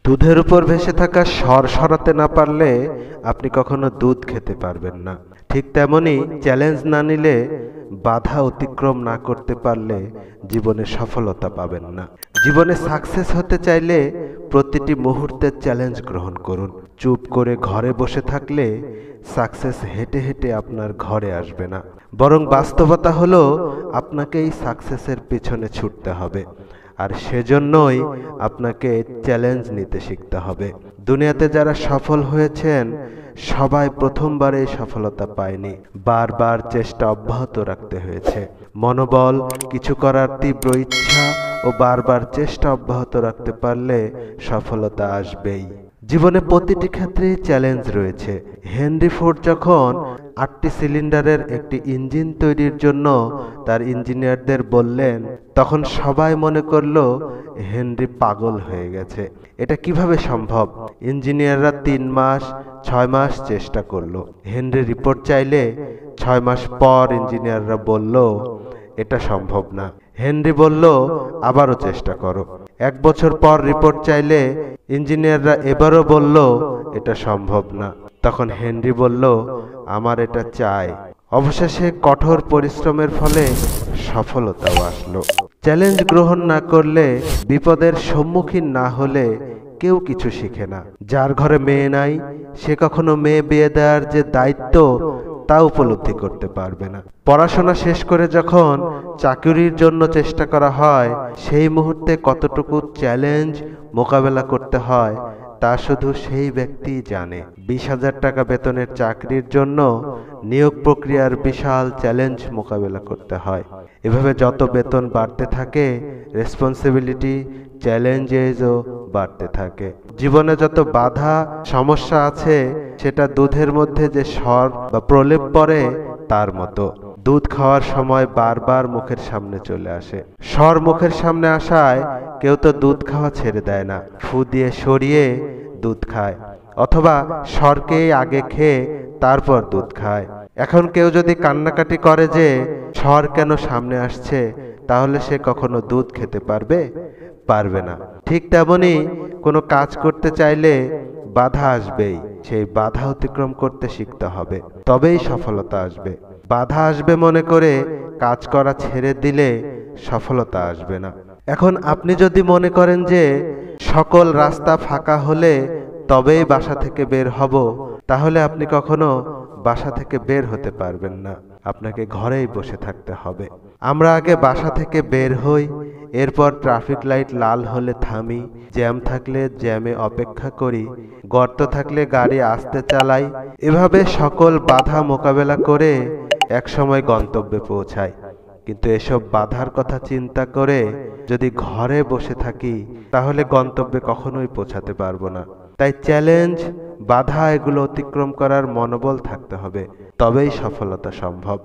দুধের উপর ভেসে থাকা স্বর সরাতে না পারলে আপনি কখনো দুধ খেতে পারবেন না। ঠিক তেমনি চ্যালেঞ্জ না নিলে, বাধা অতিক্রম না করতে পারলে জীবনে সফলতা পাবেন না। জীবনে সাকসেস হতে চাইলে প্রতিটি মুহূর্তের চ্যালেঞ্জ গ্রহণ করুন। চুপ করে ঘরে বসে থাকলে সাকসেস হেঁটে হেঁটে আপনার ঘরে আসবে না, বরং বাস্তবতা হলো আপনাকে এই সাকসেসের পেছনে ছুটতে হবে। আর সেজন্যই আপনাকে চ্যালেঞ্জ নিতে শিখতে হবে। দুনিয়াতে যারা সফল হয়েছেন সবাই প্রথমবারে সফলতা পায়নি, বারবার চেষ্টা অব্যাহত রাখতে হয়েছে। মনোবল, কিছু করার তীব্র ইচ্ছা ও বারবার চেষ্টা অব্যাহত রাখতে পারলে সফলতা আসবেই। জীবনে প্রতিটি ক্ষেত্রেই চ্যালেঞ্জ রয়েছে। হেনরি ফোর্ড যখন 8টি সিলিন্ডারের একটি ইঞ্জিন তৈরির জন্য তার ইঞ্জিনিয়ারদের বললেন, তখন সবাই মনে করলো হেনরি পাগল হয়ে গেছে। এটা কিভাবে সম্ভব? ইঞ্জিনিয়াররা 3 মাস 6 মাস চেষ্টা করলো। হেনরি রিপোর্ট চাইলে 6 মাস পর ইঞ্জিনিয়াররা বলল এটা সম্ভব না। হেনরি বলল আবারও চেষ্টা করো। 1 বছর পর রিপোর্ট চাইলে ইঞ্জিনিয়াররা এবারও বলল এটা সম্ভব না। তখন হেনরি বলল আমার এটা চাই। অবশেষে কঠোর পরিশ্রমের ফলে সফলতাও আসলো। চ্যালেঞ্জ গ্রহণ না করলে, বিপদের সম্মুখীন না হলে কেউ কিছু শিখে না। যার ঘরে মেয়ে নাই সে কখনো মেয়ে বিয়ে দেওয়ার যে দায়িত্ব তা উপলব্ধি করতে পারবে না। পড়াশোনা শেষ করে যখন চাকরির জন্য চেষ্টা করা হয়, সেই মুহূর্তে কতটুকু চ্যালেঞ্জ মোকাবেলা করতে হয় তা শুধু সেই ব্যক্তিই জানে। 20,000 টাকা বেতনের চাকরির জন্য নিয়োগ প্রক্রিয়ার বিশাল চ্যালেঞ্জ মোকাবেলা করতে হয়। এভাবে যত বেতন বাড়তে থাকে, রেসপন্সিবিলিটি, চ্যালেঞ্জেসও বাড়তে থাকে। জীবনে যত বাধা সমস্যা আছে সেটা দুধের মধ্যে যে স্বর বা প্রলেপ পড়ে তার মতো। দুধ খাওয়ার সময় বারবার মুখের সামনে চলে আসে। স্বর মুখের সামনে আসায় কেউ তো দুধ খাওয়া ছেড়ে দেয় না, ফু দিয়ে সরিয়ে দুধ খায়, অথবা স্বরকে আগে খেয়ে তারপর দুধ খায়। এখন কেউ যদি কান্নাকাটি করে যে স্বর কেন সামনে আসছে, তাহলে সে কখনো দুধ খেতে পারবে? পারবে না। ঠিক তেমনি কোনো কাজ করতে চাইলে বাধা আসবেই। সেই বাধা অতিক্রম করতে শিখতে হবে, তবেই সফলতা আসবে। বাধা আসবে মনে করে কাজ করা ছেড়ে দিলে সফলতা আসবে না। এখন আপনি যদি মনে করেন যে সকল রাস্তা ফাঁকা হলে তবেই বাসা থেকে বের হব, তাহলে আপনি কখনো বাসা থেকে বের হতে পারবেন না। আপনাকে ঘরেই বসে থাকতে হবে। আমরা আগে বাসা থেকে বের হই, এরপর ট্রাফিক লাইট লাল হলে থামি, জ্যাম থাকলে জ্যামে অপেক্ষা করি, গর্ত থাকলে গাড়ি আস্তে চালাই। এভাবে সকল বাধা মোকাবেলা করে একসময় গন্তব্যে পৌঁছাই। কিন্তু এসব বাধার কথা চিন্তা করে যদি ঘরে বসে থাকি, তাহলে গন্তব্যে কখনোই পৌঁছাতে পারবো না। তাই চ্যালেঞ্জ, বাধা এগুলো অতিক্রম করার মনোবল থাকতে হবে, তবেই সফলতা সম্ভব।